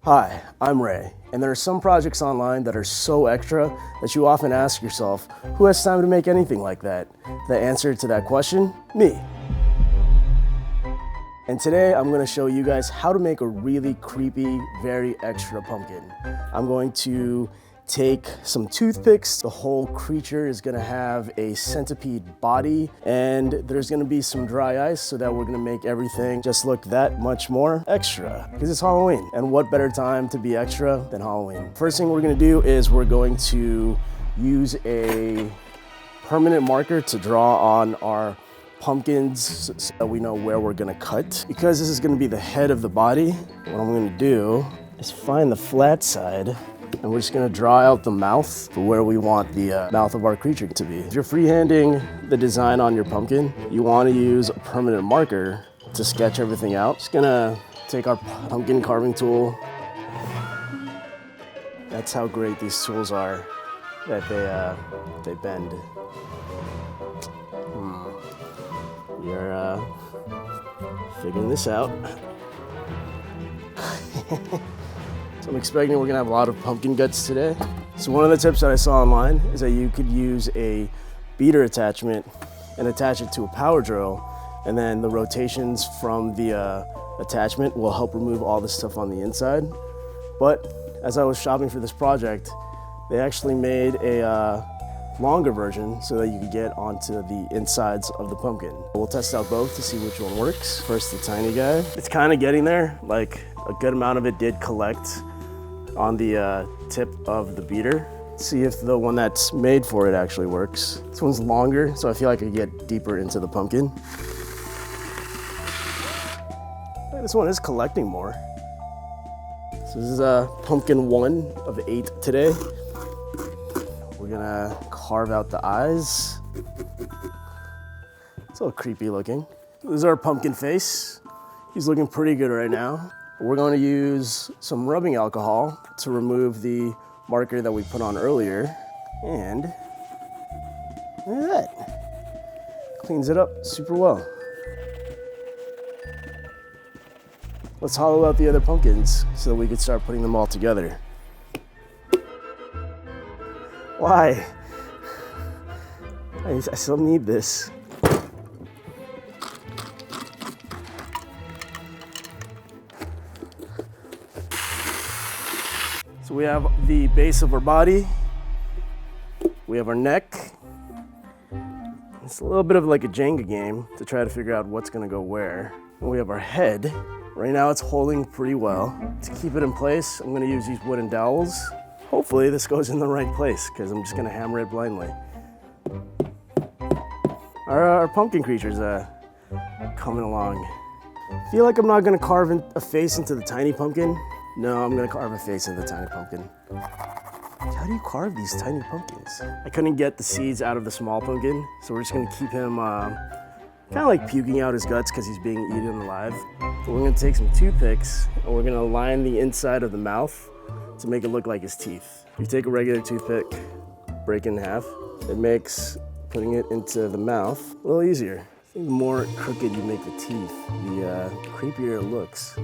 Hi, I'm Ray, and there are some projects online that are so extra that you often ask yourself, who has time to make anything like that? The answer to that question? Me. And today I'm going to show you guys how to make a really creepy, very extra pumpkin. I'm going to take some toothpicks. The whole creature is going to have a centipede body, and there's going to be some dry ice so that we're going to make everything just look that much more extra because it's Halloween. And what better time to be extra than Halloween? First thing we're going to do is we're going to use a permanent marker to draw on our pumpkins so that we know where we're gonna cut. Because this is gonna be the head of the body, what I'm gonna do is find the flat side and we're just gonna draw out the mouth for where we want the mouth of our creature to be. If you're freehanding the design on your pumpkin, you wanna use a permanent marker to sketch everything out. Just gonna take our pumpkin carving tool. That's how great these tools are, that they bend. You're figuring this out. So I'm expecting we're gonna have a lot of pumpkin guts today. So one of the tips that I saw online is that you could use a beater attachment and attach it to a power drill, and then the rotations from the attachment will help remove all the stuff on the inside. But as I was shopping for this project, they actually made a longer version so that you can get onto the insides of the pumpkin. We'll test out both to see which one works. First, the tiny guy. It's kind of getting there. Like, a good amount of it did collect on the tip of the beater. Let's see if the one that's made for it actually works. This one's longer, so I feel like I can get deeper into the pumpkin. This one is collecting more. So this is pumpkin 1 of 8 today. We're gonna carve out the eyes. It's a little creepy looking. This is our pumpkin face. He's looking pretty good right now. We're going to use some rubbing alcohol to remove the marker that we put on earlier. And look at that. Cleans it up super well. Let's hollow out the other pumpkins so that we can start putting them all together. Why? I still need this. So we have the base of our body. We have our neck. It's a little bit of like a Jenga game to try to figure out what's gonna go where. And we have our head. Right now it's holding pretty well. To keep it in place, I'm gonna use these wooden dowels. Hopefully this goes in the right place because I'm just gonna hammer it blindly. Our pumpkin creature's coming along. I feel like I'm not gonna carve a face into the tiny pumpkin. No, I'm gonna carve a face into the tiny pumpkin. How do you carve these tiny pumpkins? I couldn't get the seeds out of the small pumpkin, so we're just gonna keep him kind of like puking out his guts because he's being eaten alive. So we're gonna take some toothpicks and we're gonna line the inside of the mouth to make it look like his teeth. If you take a regular toothpick, break it in half, it makes putting it into the mouth a little easier. I think the more crooked you make the teeth, the creepier it looks.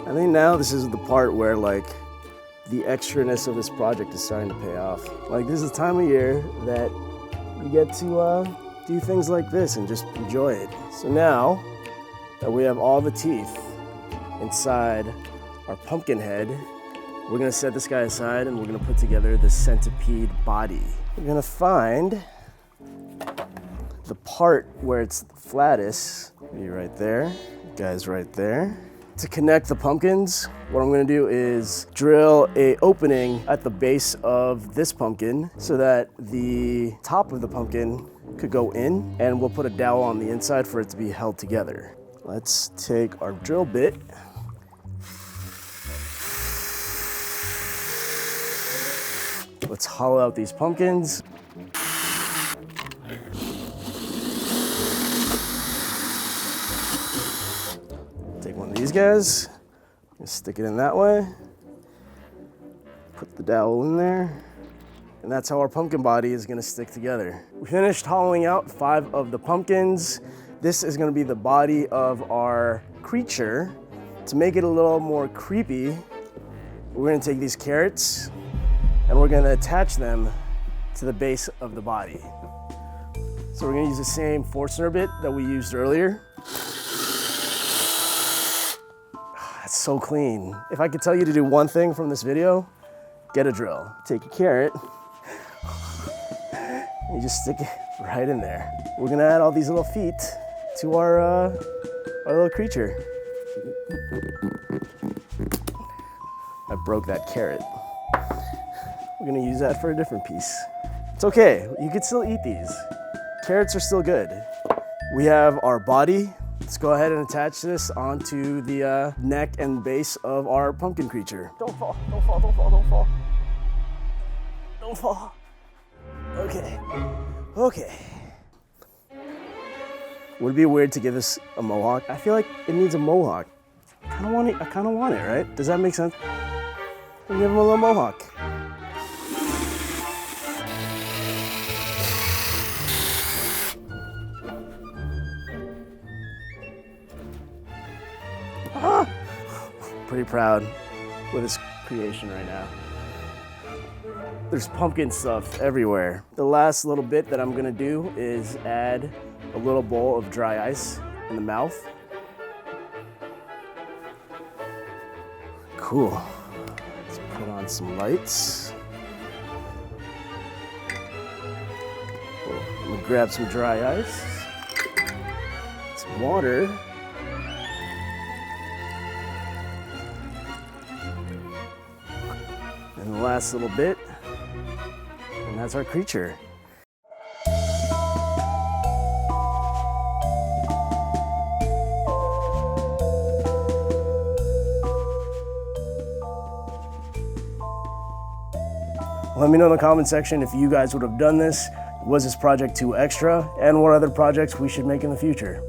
I think now this is the part where like the extraness of this project is starting to pay off. Like, this is the time of year that you get to do things like this and just enjoy it. So now that we have all the teeth inside our pumpkin head, we're gonna set this guy aside and we're gonna put together the centipede body. We're gonna find the part where it's the flattest. Be right there, guy's right there. To connect the pumpkins, what I'm gonna do is drill an opening at the base of this pumpkin so that the top of the pumpkin could go in, and we'll put a dowel on the inside for it to be held together. Let's take our drill bit. Let's hollow out these pumpkins. Take one of these guys, stick it in that way, put the dowel in there, and that's how our pumpkin body is gonna stick together. We finished hollowing out 5 of the pumpkins. This is gonna be the body of our creature. To make it a little more creepy, We're gonna take these carrots and we're gonna attach them to the base of the body. So we're gonna use the same Forstner bit that we used earlier. That's so clean. If I could tell you to do one thing from this video, get a drill. Take a carrot, and you just stick it right in there. We're gonna add all these little feet to our little creature. I broke that carrot. We're gonna use that for a different piece. It's okay, you can still eat these. Carrots are still good. We have our body. Let's go ahead and attach this onto the neck and base of our pumpkin creature. Don't fall, don't fall, don't fall, don't fall. Don't fall. Okay, okay. Would it be weird to give this a mohawk? I feel like it needs a mohawk. I kinda want it, right? Does that make sense? We'll give him a little mohawk. Pretty proud with this creation right now. There's pumpkin stuff everywhere. The last little bit that I'm gonna do is add a little bowl of dry ice in the mouth. Cool. Let's put on some lights. I'm gonna grab some dry ice, some water. And the last little bit, and that's our creature. Let me know in the comment section if you guys would have done this. Was this project too extra? And what other projects we should make in the future?